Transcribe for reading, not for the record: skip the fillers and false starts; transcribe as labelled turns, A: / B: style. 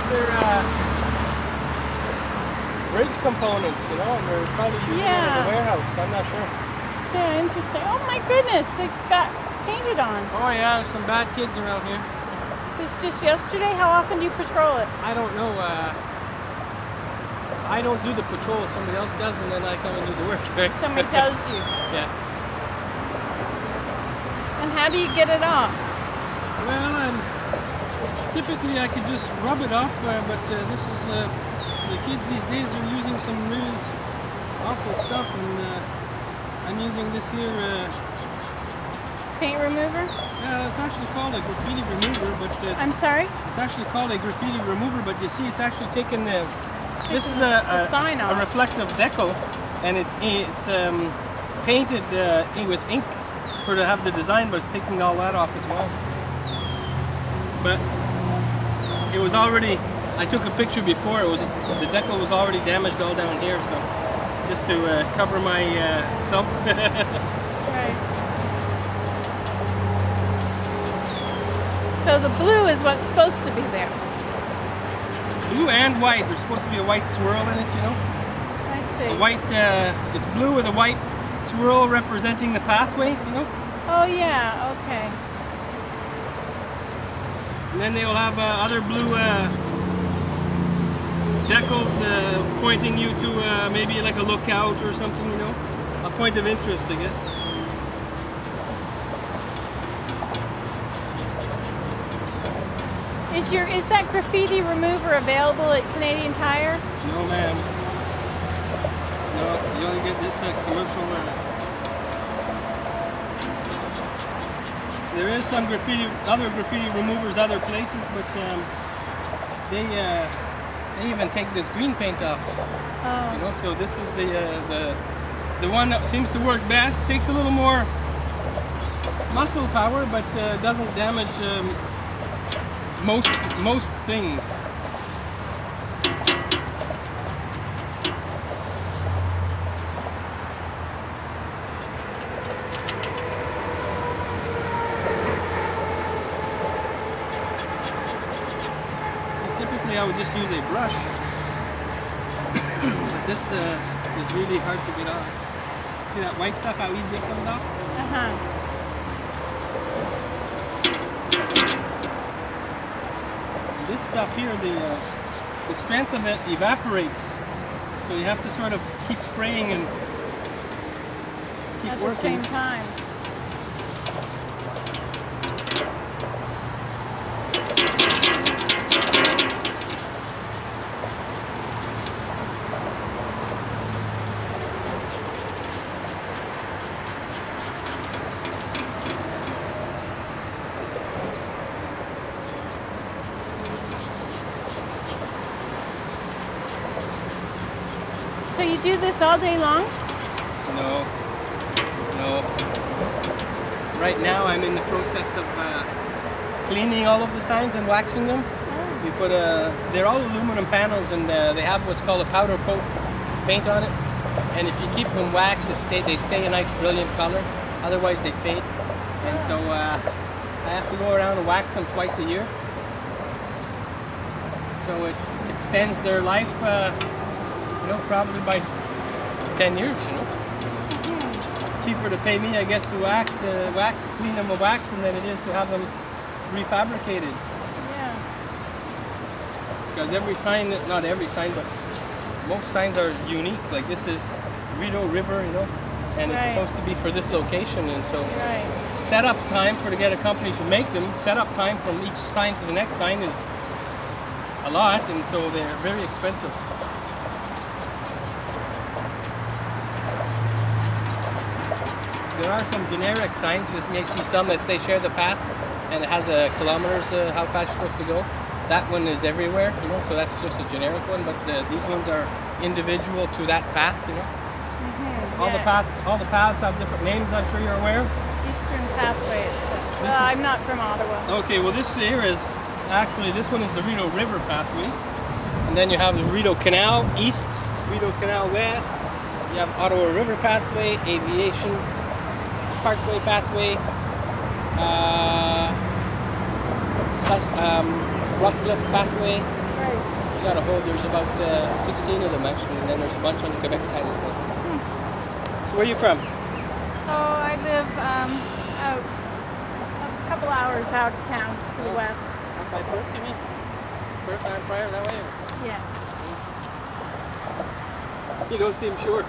A: they're bridge components, you know, and they're probably using it as a warehouse. I'm not sure.
B: Yeah, interesting. Oh my goodness, they got painted on.
A: Oh yeah, there's some bad kids around here.
B: Is this just yesterday? How often do you patrol it?
A: I don't know. I don't do the patrol. Somebody else does, and then I come and do the work. Right?
B: Somebody tells you.
A: Yeah.
B: And how do you get it off?
A: Well, typically I could just rub it off, but this is the kids these days are using some really awful stuff, and I'm using this here.
B: Paint remover?
A: It's actually called a graffiti remover, but
B: I'm sorry?
A: It's actually called a graffiti remover, but you see, it's actually taken the. This is
B: sign
A: a reflective deco, and it's painted with ink to have the design, but it's taking all that off as well. But it was already. I took a picture before. It was the deco was already damaged all down here, so just to cover myself.
B: Right. So the blue is what's supposed to be there.
A: Blue and white. There's supposed to be a white swirl in it, you know.
B: I see.
A: The white. It's blue with a white swirl representing the pathway, you know.
B: Oh yeah. Okay.
A: And then they will have other blue decals pointing you to maybe like a lookout or something, you know, a point of interest, I guess.
B: Is that graffiti remover available at Canadian Tire?
A: No, ma'am. No, you only get this commercial. There is some other graffiti removers other places, but they even take this green paint off.
B: Oh.
A: You know, so this is the one that seems to work best. Takes a little more muscle power, but doesn't damage most things. Typically I would just use a brush, but this is really hard to get off. See that white stuff, how easy it comes off?
B: Uh-huh.
A: And this stuff here, the strength of it evaporates, so you have to sort of keep spraying and keep
B: at
A: working.
B: the same time. So you do this all day long?
A: No. Right now I'm in the process of cleaning all of the signs and waxing them.
B: Oh.
A: We put they're all aluminum panels, and they have what's called a powder coat paint on it. And if you keep them waxed, they stay a nice brilliant color. Otherwise they fade. And so I have to go around and wax them twice a year. So it extends their life. You know, probably by 10 years, you know. It's cheaper to pay me, I guess, to clean them and wax them than it is to have them refabricated.
B: Yeah.
A: Because every sign, not every sign, but most signs are unique. Like this is Rideau River, you know, and it's supposed to be for this location, and so setup time to get a company to make them, setup time from each sign to the next sign is a lot, and so they're very expensive. There are some generic signs. You may see some that say share the path, and it has a kilometers how fast you're supposed to go. That one is everywhere, you know, so that's just a generic one. But these ones are individual to that path, you know.
B: Mm-hmm.
A: All the paths have different names. I'm sure you're aware.
B: Eastern Pathway. I'm not from Ottawa.
A: Okay, well this here is actually this one is the Rideau River pathway, and then you have the Rideau Canal East, Rideau Canal West. You have Ottawa River Pathway, Aviation Parkway Pathway, Rockcliffe Pathway,
B: Right.
A: You got a whole, there's about 16 of them actually, and then there's a bunch on the Quebec side as well. So where are you from?
B: Oh, I live out a couple hours out of town to the west.
A: Out by Perth, you mean? Perth, Prior, that way?
B: Yeah.
A: You don't seem sure.